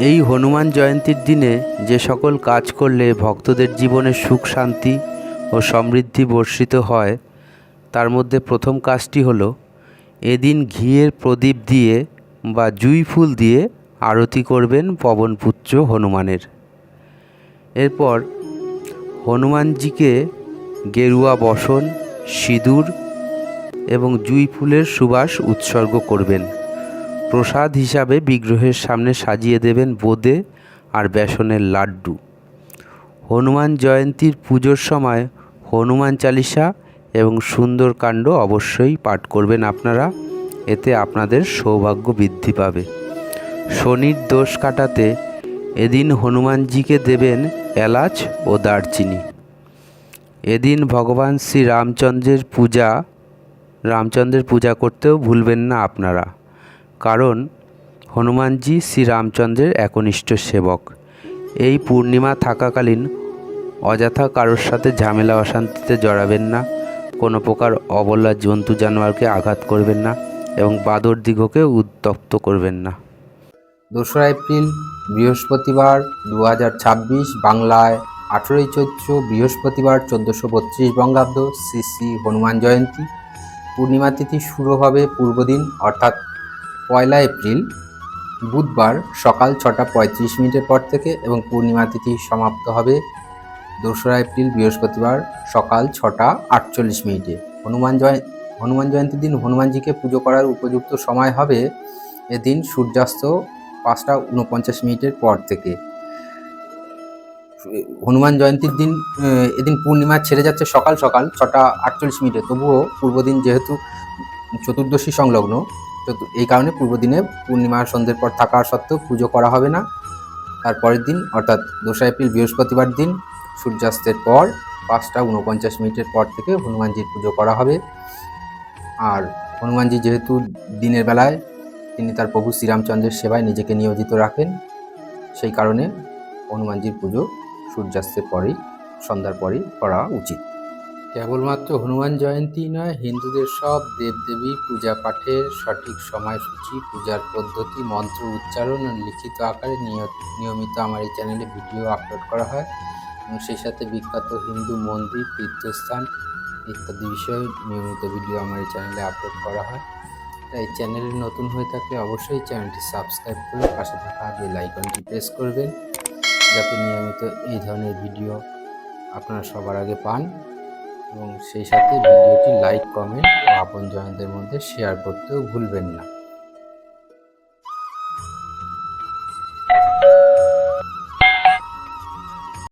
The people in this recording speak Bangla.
এই হনুমান জয়ন্তীর দিনে যে সকল কাজ করলে ভক্তদের জীবনে সুখ শান্তি ও সমৃদ্ধি বর্ষিত হয় তার মধ্যে প্রথম কাজটি হলো এদিন ঘিয়ের প্রদীপ দিয়ে বা জুঁই ফুল দিয়ে আরতি করবেন পবনপুত্র হনুমানের। এরপর হনুমানজিকে গেরুয়া বসন, সিঁদুর এবং জুঁই ফুলের সুবাস উৎসর্গ করবেন। প্রসাদ হিসাবে বিগ্রহের সামনে সাজিয়ে দেবেন বোঁদে আর বেসনের লাড্ডু। হনুমান জয়ন্তীর পুজোর সময় হনুমান চালিসা এবং সুন্দরকাণ্ড অবশ্যই পাঠ করবেন আপনারা, এতে আপনাদের সৌভাগ্য বৃদ্ধি পাবে। শনির দোষ কাটাতে এদিন হনুমানজিকে দেবেন এলাচ ও দারচিনি। এদিন ভগবান শ্রী রামচন্দ্রের পূজা করতেও ভুলবেন না আপনারা, কারণ হনুমানজি শ্রীরামচন্দ্রের একনিষ্ঠ সেবক। এই পূর্ণিমা থাকাকালীন অযথা কারোর সাথে ঝামেলা অশান্তিতে জড়াবেন না, কোনো প্রকার অবলা জন্তু জানোয়ারকে আঘাত করবেন না এবং বাদরদিগকে উত্ত্যক্ত করবেন না। 2রা এপ্রিল বৃহস্পতিবার 2026, বাংলায় 18ই চৈত্র বৃহস্পতিবার 1432 বঙ্গাব্দ, শ্রী শ্রী হনুমান জয়ন্তী। পূর্ণিমা তিথি শুরু হবে পূর্বদিন অর্থাৎ 1লা এপ্রিল বুধবার সকাল 6টা 35 মিনিটের পর থেকে এবং পূর্ণিমা তিথি সমাপ্ত হবে 2রা এপ্রিল বৃহস্পতিবার সকাল 6টা 48 মিনিটে। হনুমান জয়ন্তীর দিন হনুমানজিকে পুজো করার উপযুক্ত সময় হবে এদিন সূর্যাস্ত 5টা 49 মিনিটের পর থেকে। হনুমান জয়ন্তীর দিন এদিন পূর্ণিমা ছেড়ে যাচ্ছে সকাল সকাল 6টা 48 মিনিটে, তবুও পূর্বদিন যেহেতু চতুর্দশী সংলগ্ন, এই কারণে পূর্বদিনে পূর্ণিমার সন্ধ্যের পর থাকা সত্ত্বেও পুজো করা হবে না। তারপরের দিন অর্থাৎ 2রা এপ্রিল বৃহস্পতিবার দিন সূর্যাস্তের পর 5টা 49 মিনিটের পর থেকে হনুমানজির পুজো করা হবে। আর হনুমানজি যেহেতু দিনের বেলায় তিনি তার প্রভু শ্রীরামচন্দ্রের সেবায় নিজেকে নিয়োজিত রাখেন, সেই কারণে হনুমানজির পুজো সূর্যাস্তের পরেই, সন্ধ্যার পরেই করা উচিত। কেবলমাত্র হনুমান জয়ন্তী নয়, হিন্দুদের সব দেবদেবীর পূজা পাঠের সঠিক সময়সূচি, পূজার পদ্ধতি, মন্ত্র উচ্চারণ ও লিখিত আকারে নিয়মিত আমার এই চ্যানেলে ভিডিও আপলোড করা হয় এবং সেই সাথে বিখ্যাত হিন্দু মন্দির, তীর্থস্থান ইত্যাদি বিষয়ে নিয়মিত ভিডিও আমার এই চ্যানেলে আপলোড করা হয়। তাই চ্যানেলে নতুন হয়ে থাকলে অবশ্যই চ্যানেলটি সাবস্ক্রাইব করে পাশে থাকা বেল আইকনটি প্রেস করবেন, যাতে নিয়মিত এই ধরনের ভিডিও আপনারা সবার আগে পান এবং সেই সাথে ভিডিওটি লাইক, কমেন্ট ও আপনজনদের মধ্যে শেয়ার করতেও ভুলবেন না।